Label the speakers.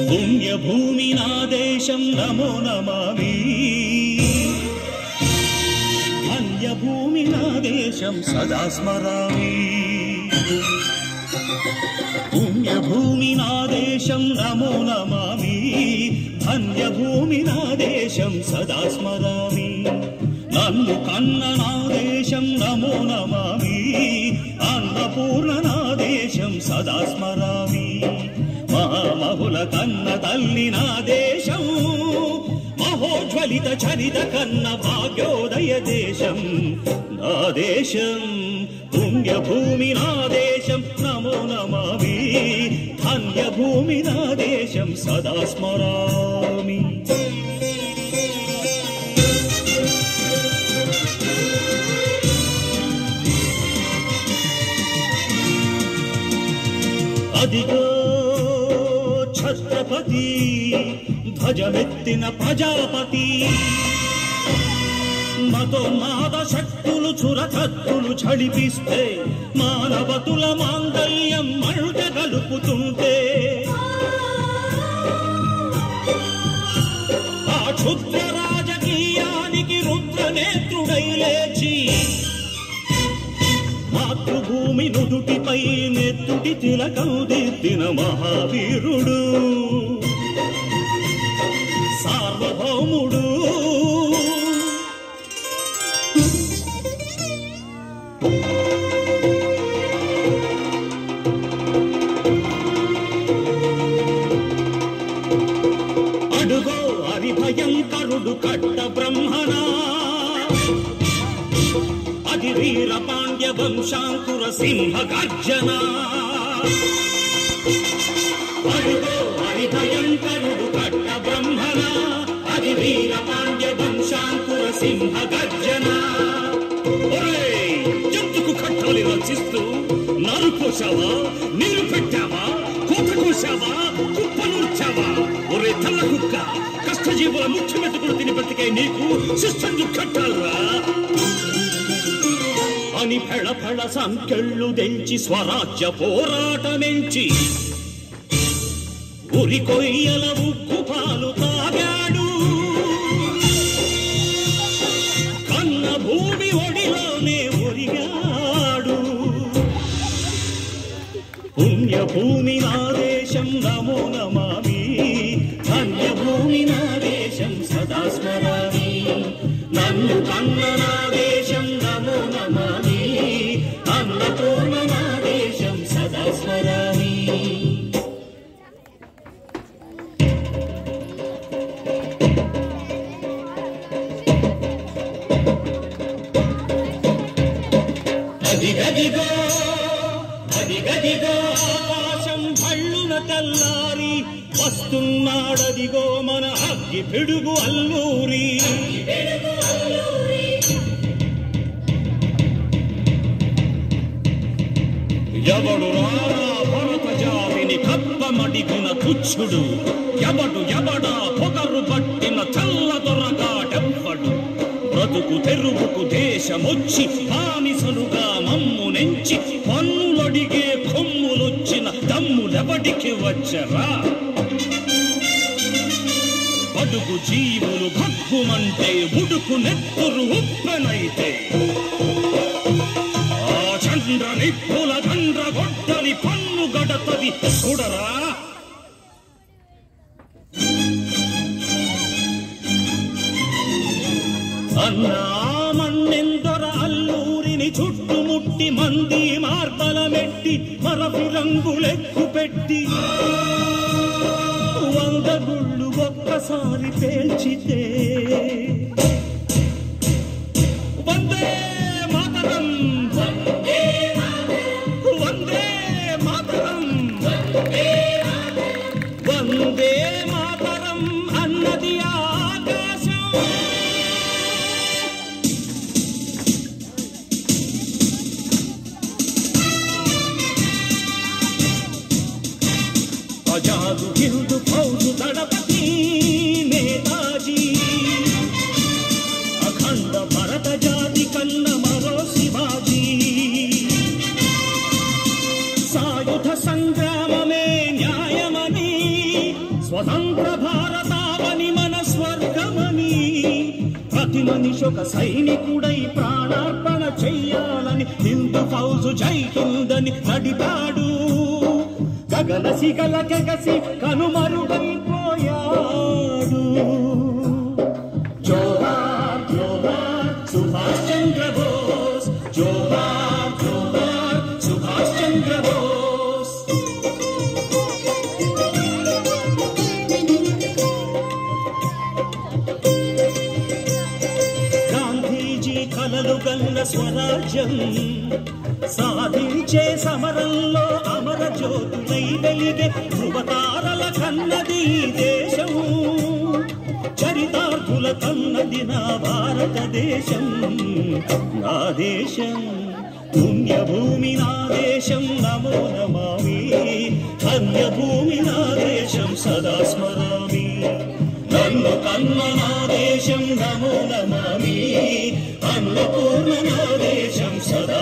Speaker 1: పుణ్యభూమి నా దేశం నమో నమామి ధన్యభూమి నా దేశం సదా స్మరామి పుణ్యభూమి నా దేశం నమో నమామి ధన్యభూమి నా దేశం సదా స్మరామి నన్ను కన్న నా దేశం నమో నమామి అన్నపూర్ణ నా దేశం సదా స్మరామి మహామహుల కన్న తల్లి నా దేశం మహోజ్వలిత చరిత కన్న భాగ్యోదయ దేశం నా దేశం పుణ్యభూమి నా దేశం నమో నమామి ధన్యభూమి నా దేశం సదా స్మరామి అదిగో ఛత్రపతి భజమెత్తిన ప్రజాపతి మతోన్మాద శక్తులు చురకత్తులు చడిపిస్తే మానవతుల మాంగళ్యం మంట కలుపుతుంటే ఆ క్షుద్ర రాజకీయానికి రుద్రనేత్రుడై లేచి మాతృభూమి నుదుటిపై నెత్తుటి తిలకం దిద్దిన మహావీరుడు సార్వభౌముడు అడుగో హరిభయంకరుడు కట్ట బ్రహ్మణా అది వీర పాండ్య వంశాంకుర సింహ గర్జన అడుగో హరిభయంకరుడు కట్ట బ్రహ్మణ అది వీర పాండ్య వంశాంకుర సింహ గర్జన జంతుకు కట్టాలి రచిస్తూ నరు కోసావా నీరు పెట్టావా కోత కోసావా కుప్పనూర్చావా ఒరే తల్ల కుక్క కష్టజీవుల ముఖ్య మెతుకులు తిని బ్రతికే నీకు శిస్తందు కట్టాలరా అని ఫెళ ఫెళ సంకెళ్ళు తెంచి స్వరాజ్య పోరాటమెంచి ఉరి కొయ్యల ఉక్కు పాలు తాగాడు కన్న భూమి ఒడిలోనే ఒరిగాడు పుణ్యభూమి నా దేశం నమో నమామి ధన్యభూమి నా దేశం సదా స్మరామి నన్ను కన్న నా దేశం నమో నమామి అన్నపూర్ణ నా దేశం సదా స్మరామి అదిగదిగో అదిగదిగో ఆకాశం భళ్ళున తెల్లారి వస్తున్నాడదిగో మన అగ్గి పిడుగు అల్లూరి ఎవడు రారా భరత జాతిని కప్పమడిగిన తుచ్చుడు ఎవడా పొగరు పట్టిన చల్ల దొరగాడెవ్వడు బ్రతుకు తెరువుకు దేశమొచ్చి బానిసలుగా మమ్ము నెంచి పన్నులడిగే కొమ్ములొచ్చిన దమ్ములెవడికి వచ్చరా బడుగు జీవులు భగ్గుమంటే ఉడుకు నెత్తురు ఉప్పెనైతే చంద్ర నిప్పుల గండ్ర గొడ్డలి పన్ను గడతది చూడరా అన్నా మన్నెందొర అల్లూరిని చుట్టుముట్టి మంది మార్బలమెట్టి మరపి రంగులెక్కు పెట్టి 100 గుళ్ళు ఒక్కసారి పేల్చితే వందే మాతరం వందే మాతరం వందే మాతరం అన్నది ఆకాశం ఆజాదు హిందూ ఫౌజు దళపతి నేతాజీ అఖండ భరత జాతి కన్న మరో శివాజీ సాయుధ సంగ్రామమే న్యాయమని స్వతంత్ర భారతావని మన స్వర్గమని ప్రతి మనిషి ఒక సైనికుడై ప్రాణార్పణ చెయ్యాలని హిందూ ఫౌజు జై హిందని నడిపాడు. గగన సిగల కెగసి కనుమరుగైపోయాడు. జోహార్ జోహార్ సుభాష్ చంద్ర బోస్, జోహార్ జోహార్ సుభాష్ చంద్ర బోస్. గాంధీజీ కలలు గల్ల స్వరాజ్యం సాధించే సమరంలో అమర జ్యోతులై వెలిగే ధృవతారల కన్నది దేశం. చరితార్థుల కన్నది నా భారతదేశం. నా దేశం పుణ్యభూమి, నా దేశం నమో నమామి. ధన్యభూమి నా దేశం సదా స్మరామి. నన్ను కన్న నా దేశం నమో నమామి. అన్నపూర్ణ నా దేశం సదా